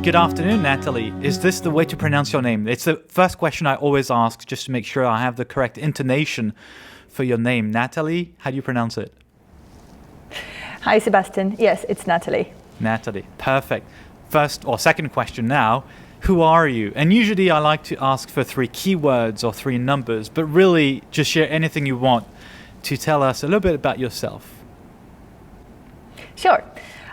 Good afternoon, Natalie. Is this the way to pronounce your name? It's the first question I always ask just to make sure I have the correct intonation for your name. Natalie, how do you pronounce it? Hi, Sebastian. Yes, it's Natalie. Natalie, perfect. First or second question now, who are you? And usually I like to ask for 3 keywords or 3 numbers, but really just share anything you want to tell us a little bit about yourself. Sure.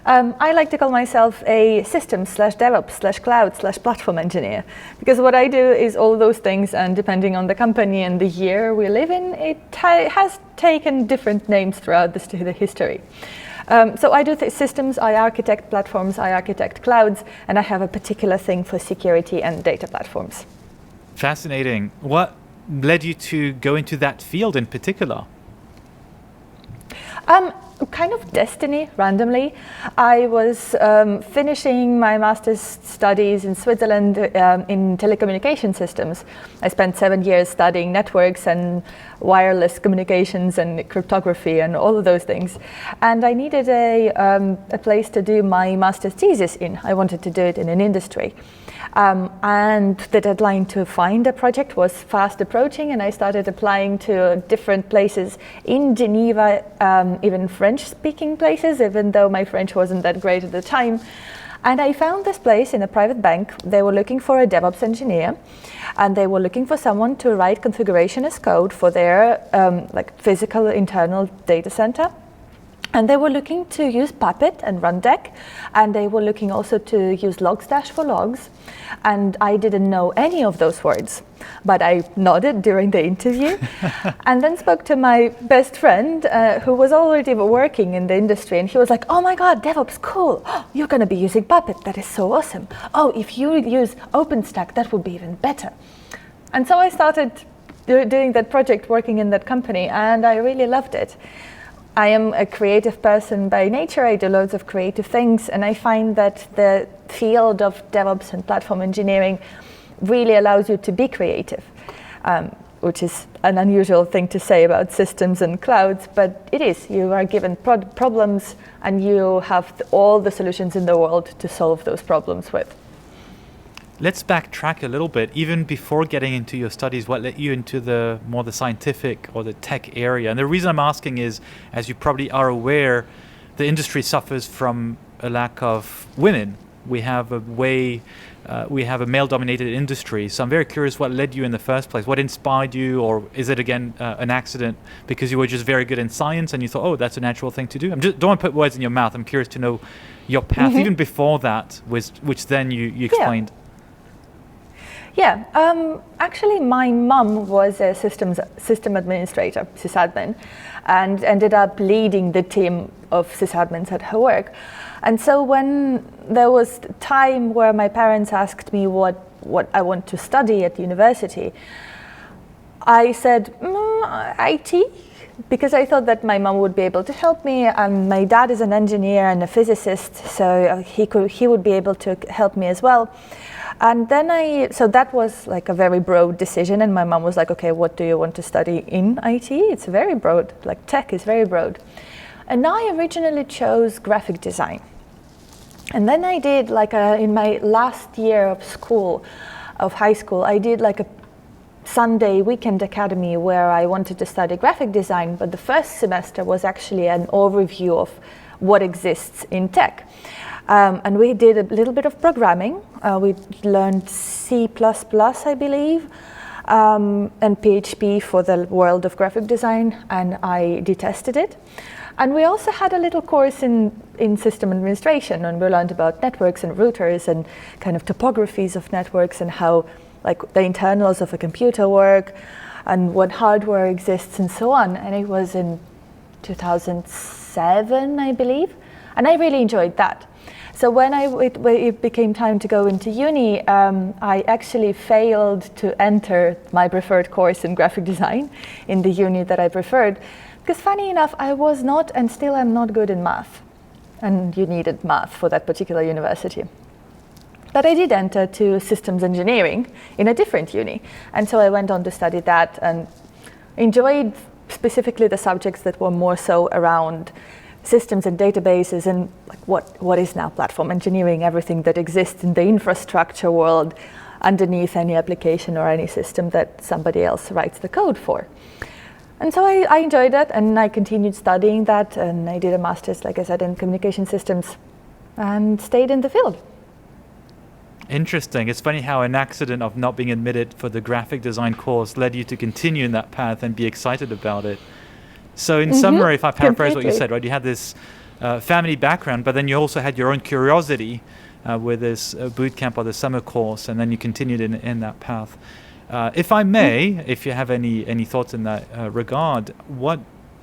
I like to call myself a systems/DevOps/cloud/platform engineer, because what I do is all those things, and depending on the company and the year we live in, it has taken different names throughout the history. So I do systems, I architect platforms, I architect clouds, and I have a particular thing for security and data platforms. Fascinating. What led you to go into that field in particular? Kind of destiny, randomly. I was finishing my master's studies in Switzerland in telecommunication systems. I spent 7 years studying networks and wireless communications and cryptography and all of those things. And I needed a place to do my master's thesis in. I wanted to do it in an industry. And the deadline to find a project was fast approaching, and I started applying to different places in Geneva, even French-speaking places, even though my French wasn't that great at the time. And I found this place in a private bank. They were looking for a DevOps engineer, and they were looking for someone to write configuration as code for their physical internal data center. And they were looking to use Puppet and Rundeck, and they were looking also to use Logstash for logs. And I didn't know any of those words, but I nodded during the interview and then spoke to my best friend who was already working in the industry. And he was like, "Oh my God, DevOps, cool. You're going to be using Puppet. That is so awesome. Oh, if you use OpenStack, that would be even better." And so I started doing that project, working in that company, and I really loved it. I am a creative person by nature. I do loads of creative things, and I find that the field of DevOps and platform engineering really allows you to be creative, which is an unusual thing to say about systems and clouds, but it is. You are given problems, and you have all the solutions in the world to solve those problems with. Let's backtrack a little bit. Even before getting into your studies, what led you into the scientific or the tech area? And the reason I'm asking is, as you probably are aware, the industry suffers from a lack of women. We have a male-dominated industry. So I'm very curious what led you in the first place. What inspired you, or is it again an accident because you were just very good in science and you thought, oh, that's a natural thing to do? Don't want to put words in your mouth. I'm curious to know your path, even before that, which then you explained. Yeah, actually my mom was a system administrator, sysadmin, and ended up leading the team of sysadmins at her work. And so when there was time where my parents asked me what I want to study at university, I said, IT, because I thought that my mom would be able to help me, and my dad is an engineer and a physicist, so he would be able to help me as well. And then so that was like a very broad decision, and my mom was like, okay, what do you want to study in IT? It's very broad, like tech is very broad. And I originally chose graphic design. And then I did in my last year of high school, I did like a Sunday weekend academy where I wanted to study graphic design, but the first semester was actually an overview of what exists in tech. And we did a little bit of programming. We learned C++, I believe, and PHP for the world of graphic design, and I detested it. And we also had a little course in system administration, and we learned about networks and routers and kind of topographies of networks and how the internals of a computer work and what hardware exists and so on. And it was in 2007, I believe, and I really enjoyed that. So when it became time to go into uni, I actually failed to enter my preferred course in graphic design in the uni that I preferred, because funny enough, I was not and still am not good in math, and you needed math for that particular university. But I did enter to systems engineering in a different uni, and so I went on to study that and enjoyed specifically the subjects that were more so around systems and databases and like what is now platform engineering, everything that exists in the infrastructure world underneath any application or any system that somebody else writes the code for. And so I enjoyed that, and I continued studying that, and I did a master's, like I said, in communication systems and stayed in the field. Interesting. It's funny how an accident of not being admitted for the graphic design course led you to continue in that path and be excited about it. So in summary, if I paraphrase what you said, right, you had this family background, but then you also had your own curiosity with this bootcamp or the summer course, and then you continued in that path. If I may, if you have any thoughts in that regard,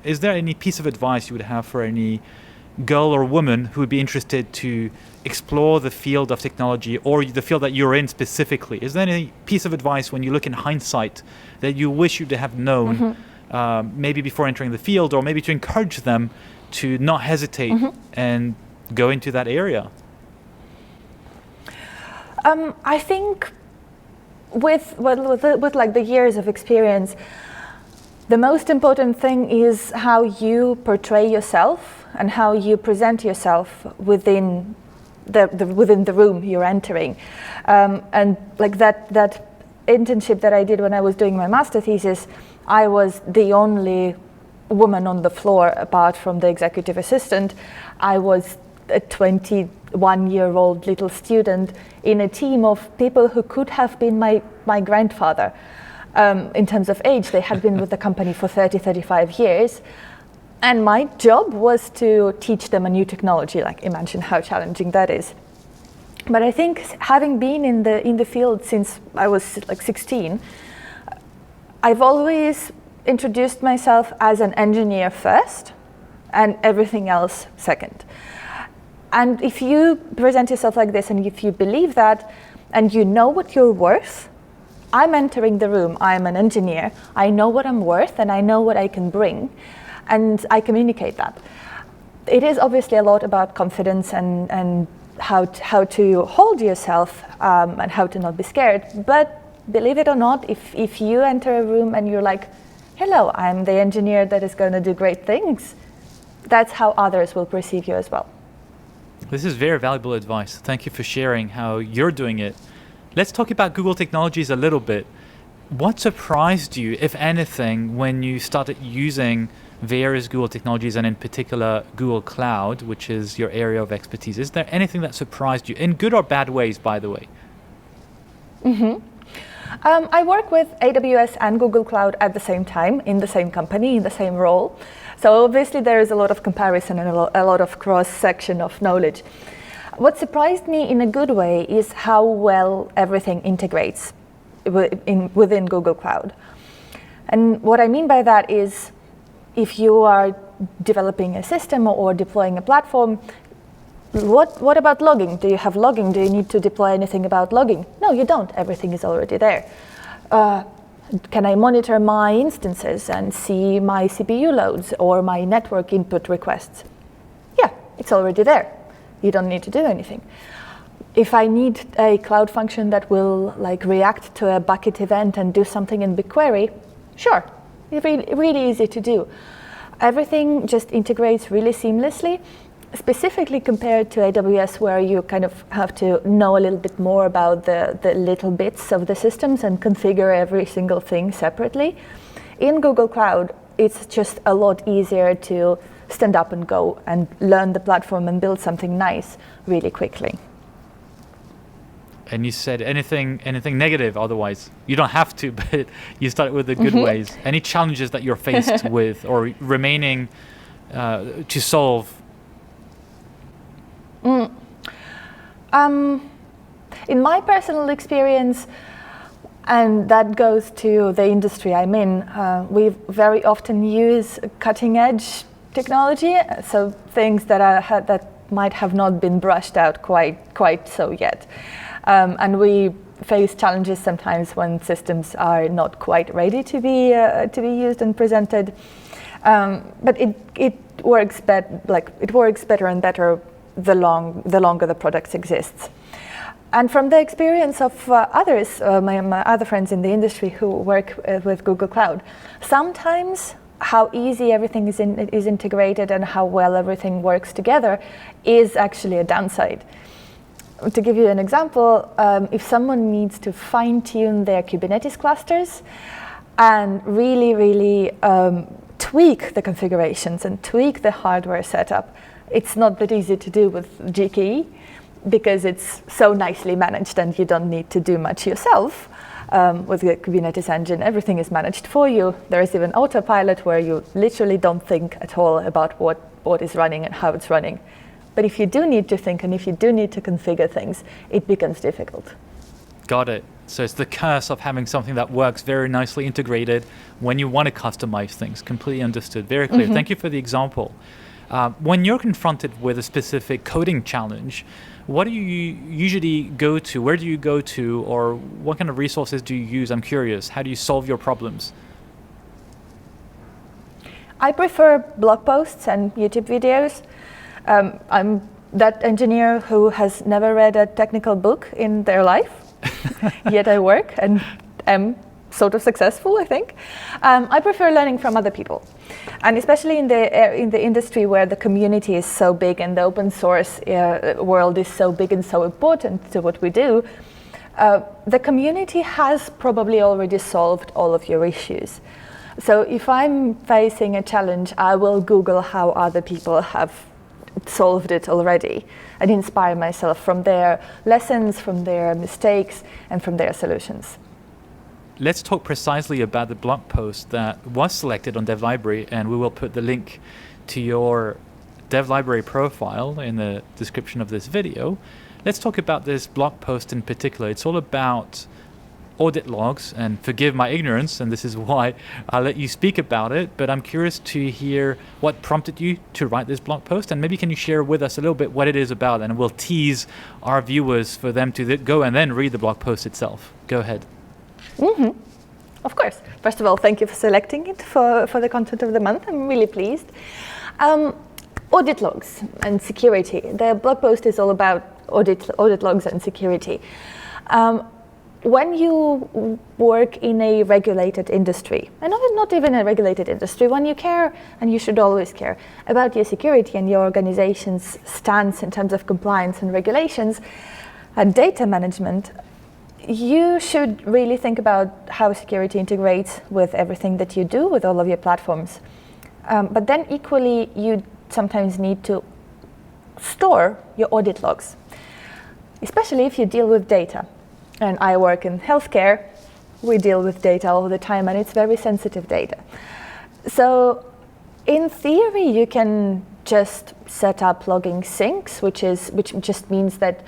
is there any piece of advice you would have for any girl or woman who would be interested to explore the field of technology or the field that you're in specifically? Is there any piece of advice when you look in hindsight that you wish you'd have known, maybe before entering the field, or maybe to encourage them to not hesitate and go into that area? I think with like the years of experience, the most important thing is how you portray yourself and how you present yourself within the room you're entering. And like that internship that I did when I was doing my master thesis, I was the only woman on the floor apart from the executive assistant. I was a 21-year-old little student in a team of people who could have been my grandfather. In terms of age, they had been with the company for 35 years. And my job was to teach them a new technology. Like, imagine how challenging that is. But I think having been in the field since I was like 16, I've always introduced myself as an engineer first and everything else second. And if you present yourself like this and if you believe that and you know what you're worth, I'm entering the room, I'm an engineer, I know what I'm worth and I know what I can bring, and I communicate that. It is obviously a lot about confidence and how to hold yourself and how to not be scared, but believe it or not, if you enter a room and you're like, hello, I'm the engineer that is going to do great things, that's how others will perceive you as well. This is very valuable advice. Thank you for sharing how you're doing it. Let's talk about Google Technologies a little bit. What surprised you, if anything, when you started using various Google technologies and in particular Google Cloud, which is your area of expertise? Is there anything that surprised you, in good or bad ways, by the way? I work with AWS and Google Cloud at the same time, in the same company, in the same role. So obviously there is a lot of comparison and a lot of cross-section of knowledge. What surprised me in a good way is how well everything integrates within Google Cloud. And what I mean by that is, if you are developing a system or deploying a platform, what about logging? Do you have logging? Do you need to deploy anything about logging? No, you don't. Everything is already there. Can I monitor my instances and see my CPU loads or my network input requests? Yeah, it's already there. You don't need to do anything. If I need a cloud function that will like react to a bucket event and do something in BigQuery, sure, it's really easy to do. Everything just integrates really seamlessly, specifically compared to AWS, where you kind of have to know a little bit more about the little bits of the systems and configure every single thing separately. In Google Cloud, it's just a lot easier to stand up and go and learn the platform and build something nice really quickly. And you said anything negative otherwise. You don't have to, but you started with the good ways. Any challenges that you're faced with or remaining to solve? In my personal experience, and that goes to the industry I'm in, we very often use cutting edge technology, so things that might have not been brushed out quite so yet. And we face challenges sometimes when systems are not quite ready to be used and presented. But it works better and better the longer the product exists. And from the experience of others, my other friends in the industry who work with Google Cloud, sometimes how easy everything is integrated and how well everything works together is actually a downside. To give you an example, if someone needs to fine-tune their Kubernetes clusters and really tweak the configurations and tweak the hardware setup, it's not that easy to do with GKE because it's so nicely managed and you don't need to do much yourself. With the Kubernetes engine, everything is managed for you. There is even autopilot where you literally don't think at all about what is running and how it's running. But if you do need to think and if you do need to configure things, it becomes difficult. Got it. So it's the curse of having something that works very nicely integrated when you want to customize things. Completely understood. Very clear. Mm-hmm. Thank you for the example. When you're confronted with a specific coding challenge, what do you usually go to? Where do you go to? Or what kind of resources do you use? I'm curious. How do you solve your problems? I prefer blog posts and YouTube videos. I'm that engineer who has never read a technical book in their life, yet I work and am sort of successful, I think. I prefer learning from other people, and especially in the industry where the community is so big and the open source world is so big and so important to what we do. The community has probably already solved all of your issues. So if I'm facing a challenge, I will Google how other people have solved it already and inspire myself from their lessons, from their mistakes, and from their solutions. Let's talk precisely about the blog post that was selected on DevLibrary, and we will put the link to your DevLibrary profile in the description of this video. Let's talk about this blog post in particular. It's all about audit logs, and forgive my ignorance, and this is why I'll let you speak about it, but I'm curious to hear what prompted you to write this blog post, and maybe can you share with us a little bit what it is about, and we'll tease our viewers for them to go and then read the blog post itself. Go ahead. Mm-hmm. Of course. First of all, thank you for selecting it for the content of the month. I'm really pleased. Audit logs and security. The blog post is all about audit logs and security. When you work in a regulated industry, and not even a regulated industry, when you care, and you should always care, about your security and your organization's stance in terms of compliance and regulations and data management, you should really think about how security integrates with everything that you do, with all of your platforms. But then equally, you sometimes need to store your audit logs, especially if you deal with data. And I work in healthcare, we deal with data all the time, and it's very sensitive data. So in theory, you can just set up logging syncs, which just means that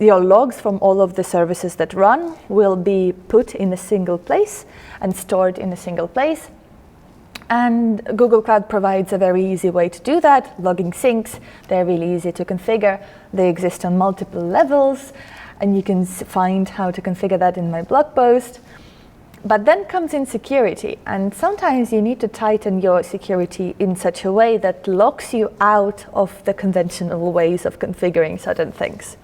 your logs from all of the services that run will be put in a single place and stored in a single place. And Google Cloud provides a very easy way to do that. Logging syncs, they're really easy to configure. They exist on multiple levels, and you can find how to configure that in my blog post. But then comes in security, and sometimes you need to tighten your security in such a way that locks you out of the conventional ways of configuring certain things.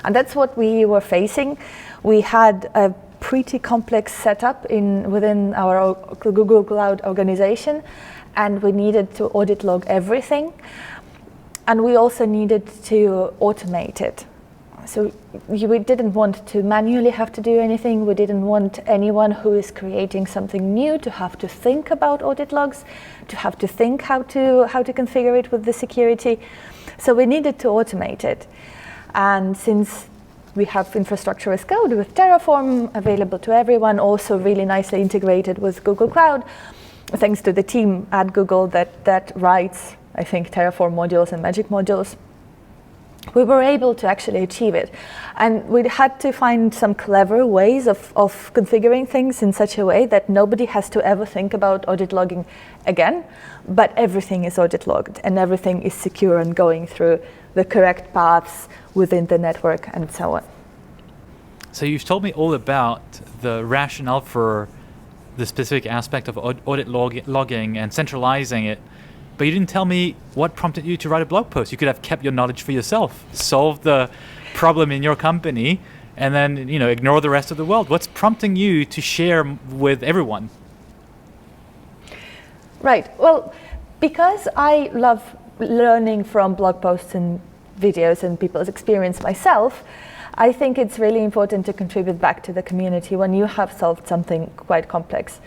And that's what we were facing. We had a pretty complex setup within our Google Cloud organization, and we needed to audit log everything. And we also needed to automate it. So we didn't want to manually have to do anything. We didn't want anyone who is creating something new to have to think about audit logs, to have to think how to configure it with the security. So we needed to automate it. And since we have infrastructure as code with Terraform available to everyone, also really nicely integrated with Google Cloud, thanks to the team at Google that writes, I think, Terraform modules and Magic modules, we were able to actually achieve it. And we had to find some clever ways of configuring things in such a way that nobody has to ever think about audit logging again, but everything is audit logged and everything is secure and going through the correct paths within the network and so on. So you've told me all about the rationale for the specific aspect of audit logging and centralizing it, but you didn't tell me what prompted you to write a blog post. You could have kept your knowledge for yourself, solved the problem in your company, and then ignore the rest of the world. What's prompting you to share with everyone? Right. Well, because I love learning from blog posts and videos and people's experience myself, I think it's really important to contribute back to the community when you have solved something quite complex.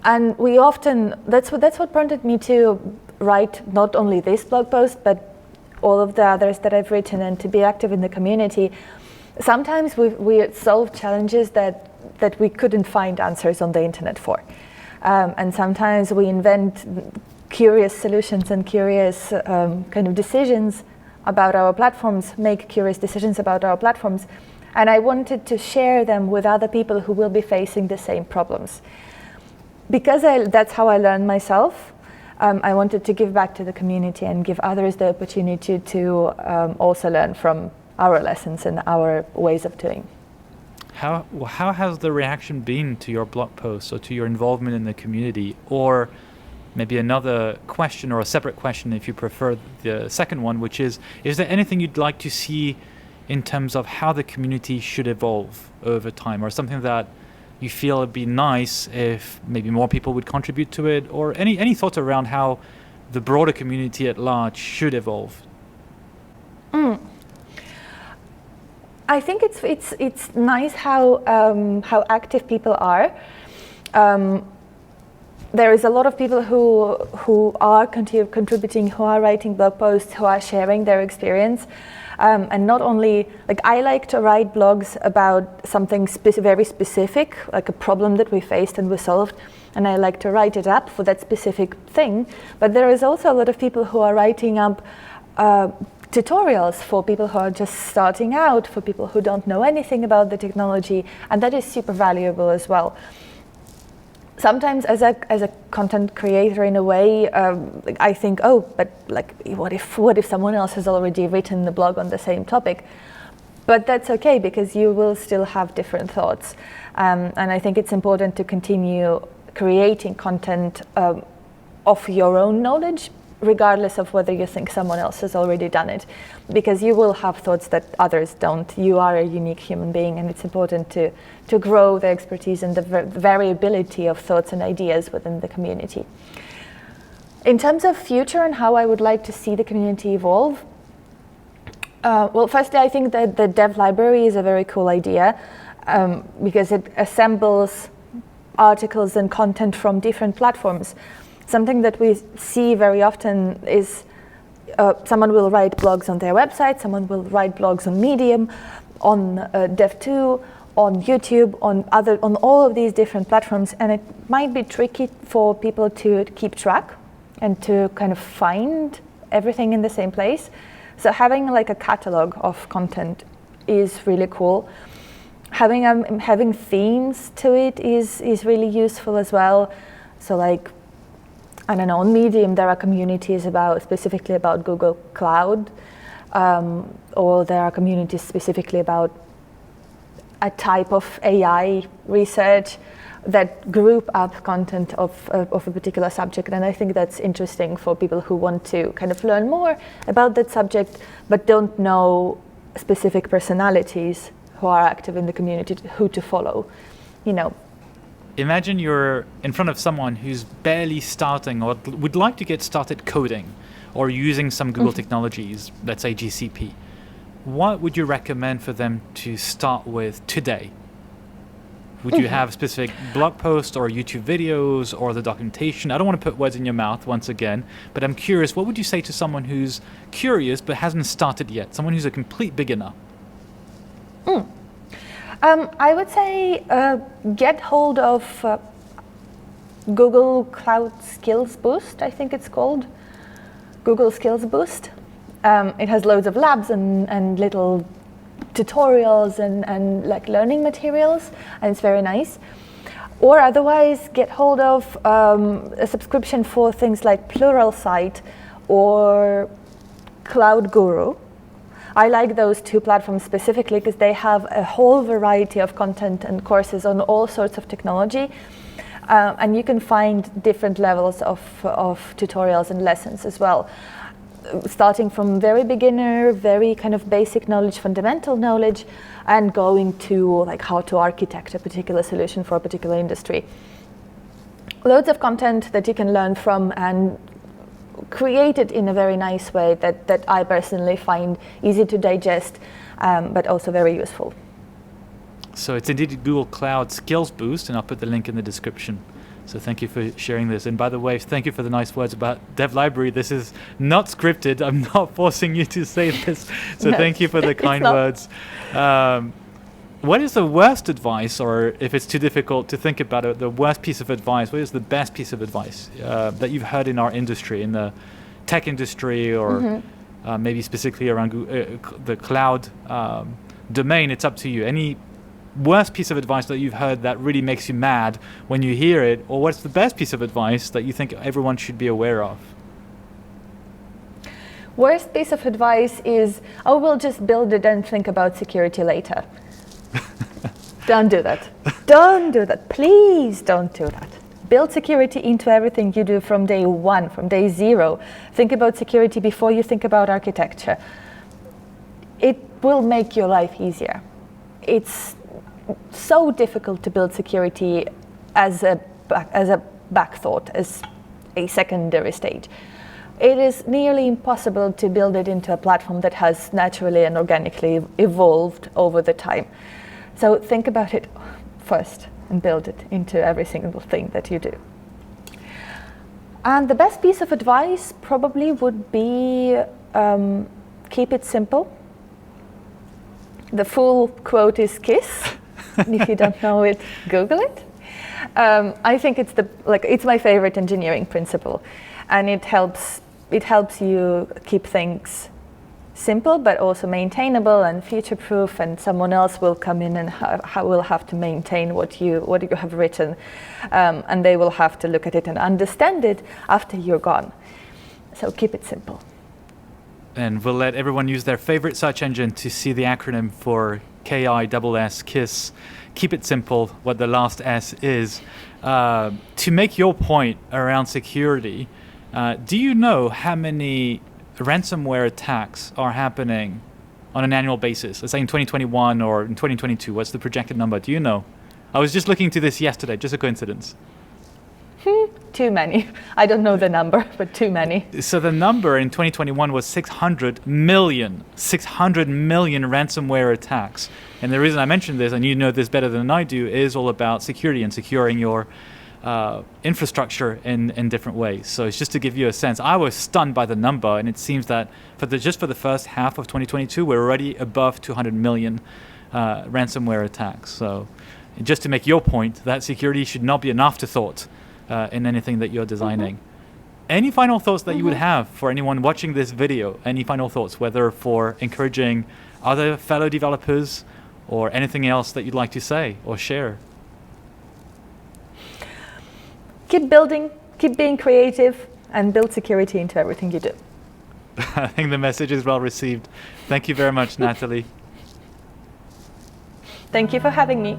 And we often, that's what prompted me to write not only this blog post, but all of the others that I've written, and to be active in the community. Sometimes we solve challenges that we couldn't find answers on the internet for. And sometimes we invent curious solutions and curious kind of decisions about our platforms, make curious decisions about our platforms. And I wanted to share them with other people who will be facing the same problems. Because that's how I learned myself, I wanted to give back to the community and give others the opportunity to also learn from our lessons and our ways of doing. How has the reaction been to your blog posts or to your involvement in the community? Or maybe another question, or a separate question if you prefer the second one, which is there anything you'd like to see in terms of how the community should evolve over time, or something that you feel it'd be nice if maybe more people would contribute to it, or any thoughts around how the broader community at large should evolve? I think it's nice how active people are. There is a lot of people who are contributing, who are writing blog posts, who are sharing their experience. And not only, like, I like to write blogs about something very specific, like a problem that we faced and we solved, and I like to write it up for that specific thing. But there is also a lot of people who are writing up tutorials for people who are just starting out, for people who don't know anything about the technology, and that is super valuable as well. Sometimes as a content creator, in a way, I think, oh, but like, what if someone else has already written the blog on the same topic? But that's okay, because you will still have different thoughts. And I think it's important to continue creating content of your own knowledge, regardless of whether you think someone else has already done it, because you will have thoughts that others don't. You are a unique human being, and it's important to grow the expertise and the variability of thoughts and ideas within the community. In terms of future and how I would like to see the community evolve, well, firstly, I think that the dev library is a very cool idea, because it assembles articles and content from different platforms. Something that we see very often is someone will write blogs on their website, someone will write blogs on Medium, on Dev2, on YouTube, on all of these different platforms, and it might be tricky for people to keep track and to kind of find everything in the same place. So having like a catalog of content is really cool. Having themes to it is really useful as well. So like, I don't know, on Medium there are communities specifically about Google Cloud, or there are communities specifically about a type of AI research that group up content of a particular subject. And I think that's interesting for people who want to kind of learn more about that subject, but don't know specific personalities who are active in the community, who to follow, you know. Imagine you're in front of someone who's barely starting or would like to get started coding or using some Google technologies, let's say GCP. What would you recommend for them to start with today? Would you have specific blog posts or YouTube videos or the documentation? I don't want to put words in your mouth once again, but I'm curious, what would you say to someone who's curious but hasn't started yet, someone who's a complete beginner? I would say get hold of Google Cloud Skills Boost, I think it's called. Google Skills Boost. It has loads of labs and little tutorials and like learning materials, and it's very nice. Or otherwise, get hold of a subscription for things like Pluralsight or Cloud Guru. I like those two platforms specifically because they have a whole variety of content and courses on all sorts of technology. And you can find different levels of tutorials and lessons as well. Starting from very beginner, very kind of basic knowledge, fundamental knowledge, and going to like how to architect a particular solution for a particular industry. loads of content that you can learn from and create it in a very nice way that I personally find easy to digest, but also very useful. So it's indeed Google Cloud Skills Boost, and I'll put the link in the description. So thank you for sharing this. And by the way, thank you for the nice words about Dev Library. This is not scripted. I'm not forcing you to say this. So no, thank you for the kind words. What is the worst advice, or if it's too difficult to think about it, the worst piece of advice, what is the best piece of advice that you've heard in our industry, in the tech industry, or maybe specifically around the cloud domain? It's up to you. Any worst piece of advice that you've heard that really makes you mad when you hear it, or what's the best piece of advice that you think everyone should be aware of? Worst piece of advice is, oh, we'll just build it and think about security later. Don't do that. Don't do that. Please don't do that. Build security into everything you do from day one, from day zero. Think about security before you think about architecture. It will make your life easier. It's so difficult to build security as a back thought, as a secondary stage. It is nearly impossible to build it into a platform that has naturally and organically evolved over the time. So think about it first and build it into every single thing that you do. And the best piece of advice probably would be keep it simple. The full quote is KISS. If you don't know it, Google it. I think it's my favorite engineering principle, and it helps you keep things simple but also maintainable and future-proof, and someone else will come in and will have to maintain what you have written, and they will have to look at it and understand it after you're gone. So keep it simple. And we'll let everyone use their favorite search engine to see the acronym for KISS, KISS. Keep it simple, what the last S is. To make your point around security, do you know how many ransomware attacks are happening on an annual basis? Let's say in 2021 or in 2022, what's the projected number? Do you know? I was just looking into this yesterday, just a coincidence. Too many. I don't know the number, but too many. So the number in 2021 was 600 million ransomware attacks. And the reason I mentioned this, and you know this better than I do, is all about security and securing your infrastructure in different ways. So it's just to give you a sense. I was stunned by the number, and it seems that just for the first half of 2022, we're already above 200 million ransomware attacks. So just to make your point, that security should not be an afterthought in anything that you're designing. Any final thoughts that you would have for anyone watching this video? Any final thoughts, whether for encouraging other fellow developers or anything else that you'd like to say or share? Keep building, keep being creative, and build security into everything you do. I think the message is well received. Thank you very much, Natalie. Thank you for having me.